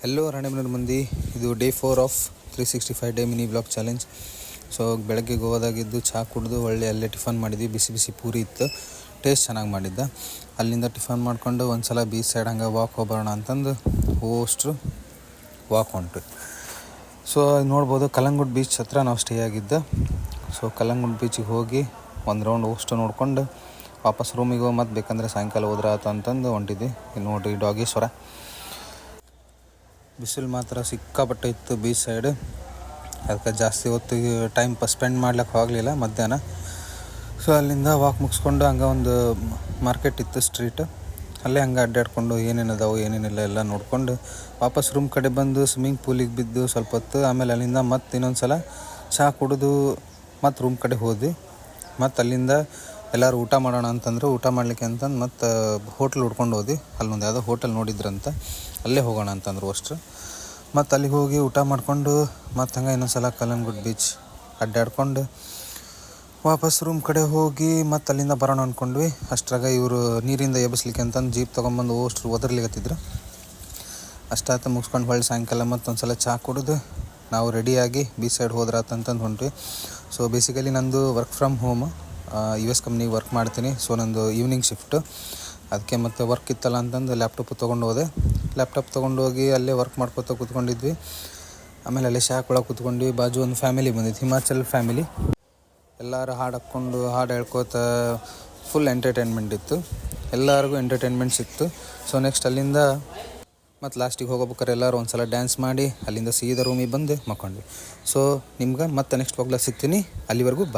Hello Ranebennur ಮಂದಿ, ಇದು day 4 of 365 day mini blog challenge. So ಬೆಳಗ್ಗೆ ಗೋವಾದಾಗಿದ್ದು ಚಹಾ ಕುಡಿದು ಒಳ್ಳೆ ಅಲ್ಲೇ ಟಿಫನ್ ಮಾಡಿದ್ವಿ. ಬಿಸಿ ಬಿಸಿ ಪೂರಿ ಇತ್ತು, ಟೇಸ್ಟ್ ಚೆನ್ನಾಗಿ ಮಾಡಿದ್ದ. ಅಲ್ಲಿಂದ ಟಿಫನ್ ಮಾಡ್ಕೊಂಡು ಒಂದು ಸಲ ಬೀಚ್ ಸೈಡ್ ಹಂಗೆ ವಾಕ್ ಹೋಗೋಣ ಅಂತಂದು ಅಷ್ಟು ವಾಕ್ ಹೊಂಟ್ವಿ. ಸೊ ನೋಡ್ಬೋದು ಕಲ್ಲಂಗುಡ್ ಬೀಚ್ ಹತ್ರ ನಾವು ಸ್ಟೇ ಆಗಿದ್ದ. ಸೊ ಕಲ್ಲಂಗುಡ್ ಬೀಚಿಗೆ ಹೋಗಿ ಒಂದು ರೌಂಡ್ ಅಷ್ಟು ನೋಡ್ಕೊಂಡು ವಾಪಸ್ ರೂಮಿಗೆ ಹೋಗಿ ಮತ್ತೆ ಬೇಕಂದರೆ ಸಾಯಂಕಾಲ ಹೋದ್ರೆ ಆಯ್ತು ಅಂತಂದು ಹೊಂಟಿದ್ವಿ. ಇಲ್ಲಿ ನೋಡಿರಿ ಡಾಗೇಶ್ವರ. ಬಿಸಿಲು ಮಾತ್ರ ಸಿಕ್ಕಾಪಟ್ಟೆ ಇತ್ತು ಬೀಚ್ ಸೈಡ್. ಅದಕ್ಕೆ ಜಾಸ್ತಿ ಹೊತ್ತು ಟೈಮ್ ಸ್ಪೆಂಡ್ ಮಾಡ್ಲಿಕ್ಕೆ ಆಗಲಿಲ್ಲ ಮಧ್ಯಾಹ್ನ. ಸೊ ಅಲ್ಲಿಂದ ವಾಕ್ ಮುಗಿಸ್ಕೊಂಡು ಹಂಗೆ ಒಂದು ಮಾರ್ಕೆಟ್ ಇತ್ತು, ಸ್ಟ್ರೀಟ್. ಅಲ್ಲೇ ಹಂಗೆ ಅಡ್ಡಾಡ್ಕೊಂಡು ಏನೇನದಾವು ಏನೇನಿಲ್ಲ ಎಲ್ಲ ನೋಡ್ಕೊಂಡು ವಾಪಸ್ ರೂಮ್ ಕಡೆ ಬಂದು ಸ್ವಿಮ್ಮಿಂಗ್ ಪೂಲಿಗೆ ಬಿದ್ದು ಸ್ವಲ್ಪ ಹೊತ್ತು. ಆಮೇಲೆ ಅಲ್ಲಿಂದ ಮತ್ತೆ ಇನ್ನೊಂದು ಸಲ ಚಹಾ ಕುಡಿದು ಮತ್ತು ರೂಮ್ ಕಡೆ ಹೋದ್ವಿ. ಮತ್ತು ಅಲ್ಲಿಂದ ಎಲ್ಲರೂ ಊಟ ಮಾಡೋಣ ಅಂತಂದ್ರೆ ಊಟ ಮಾಡಲಿಕ್ಕೆ ಅಂತಂದು ಮತ್ತು ಹೋಟ್ಲ್ ಹುಡ್ಕೊಂಡು ಹೋದ್ವಿ. ಅಲ್ಲೊಂದು ಯಾವುದೋ ಹೋಟೆಲ್ ನೋಡಿದ್ರಂತ, ಅಲ್ಲೇ ಹೋಗೋಣ ಅಂತಂದ್ರು ಅಷ್ಟು. ಮತ್ತು ಅಲ್ಲಿಗೆ ಹೋಗಿ ಊಟ ಮಾಡಿಕೊಂಡು ಮತ್ತು ಹಂಗೆ ಇನ್ನೊಂದು ಸಲ ಕಲ್ಲಂಗುಡ್ ಬೀಚ್ ಅಡ್ಡಾಡ್ಕೊಂಡು ವಾಪಸ್ ರೂಮ್ ಕಡೆ ಹೋಗಿ ಮತ್ತು ಅಲ್ಲಿಂದ ಬರೋಣ ಅಂದ್ಕೊಂಡ್ವಿ. ಅಷ್ಟ್ರಾಗ ಇವರು ನೀರಿಂದ ಎಬ್ಬಿಸ್ಲಿಕ್ಕೆ ಅಂತಂದು ಜೀಪ್ ತೊಗೊಂಬಂದು ಅಷ್ಟು ಒದರ್ಲಿಕತ್ತಿದ್ರು. ಅಷ್ಟಾತ ಮುಗಿಸ್ಕೊಂಡು ಹೊಳ್ಳಿ ಸಾಯಂಕಾಲ ಮತ್ತೊಂದು ಸಲ ಚಹಾ ಕುಡಿದು ನಾವು ರೆಡಿಯಾಗಿ ಬೀಚ್ ಸೈಡ್ ಹೋದ್ರಾತಂತಂದು ಹೊಂಟ್ವಿ. ಸೊ ಬೇಸಿಕಲಿ ನಂದು ವರ್ಕ್ ಫ್ರಮ್ ಹೋಮ್, US ಕಂಪ್ನಿಗೆ ವರ್ಕ್ ಮಾಡ್ತೀನಿ. ಸೊ ನಂದು ಈವ್ನಿಂಗ್ ಶಿಫ್ಟು, ಅದಕ್ಕೆ ಮತ್ತು ವರ್ಕ್ ಇತ್ತಲ್ಲ ಅಂತಂದು ಲ್ಯಾಪ್ಟಾಪ್ ತೊಗೊಂಡು ಹೋದೆ. ಲ್ಯಾಪ್ಟಾಪ್ ತೊಗೊಂಡೋಗಿ ಅಲ್ಲೇ ವರ್ಕ್ ಮಾಡ್ಕೊತ ಕೂತ್ಕೊಂಡಿದ್ವಿ. ಆಮೇಲೆ ಅಲ್ಲೇ ಚಹಾ ಕೊಡೋಕೆ ಕೂತ್ಕೊಂಡ್ವಿ. ಬಾಜು ಒಂದು ಫ್ಯಾಮಿಲಿ ಬಂದಿತ್ತು, ಹಿಮಾಚಲ್ ಫ್ಯಾಮಿಲಿ. ಎಲ್ಲರೂ ಹಾಡು ಹಾಕ್ಕೊಂಡು ಹಾಡು ಹೇಳ್ಕೋತ ಫುಲ್ ಎಂಟರ್ಟೈನ್ಮೆಂಟ್ ಇತ್ತು. ಎಲ್ಲರಿಗೂ ಎಂಟರ್ಟೈನ್ಮೆಂಟ್ ಸಿಕ್ತು. ಸೊ ನೆಕ್ಸ್ಟ್ ಅಲ್ಲಿಂದ ಮತ್ತು ಲಾಸ್ಟಿಗೆ ಹೋಗೋಬೇಕಾರೆ ಎಲ್ಲರೂ ಒಂದು ಸಲ ಡ್ಯಾನ್ಸ್ ಮಾಡಿ ಅಲ್ಲಿಂದ ಸೀದಾ ರೂಮಿಗೆ ಬಂದು ಮಕ್ಕೊಂಡ್ವಿ. ಸೊ ನಿಮ್ಗೆ ಮತ್ತೆ ನೆಕ್ಸ್ಟ್ ವಾಗ್ಲಾಗ ಸಿಗ್ತೀನಿ. ಅಲ್ಲಿವರೆಗೂ ಬಾಯ್.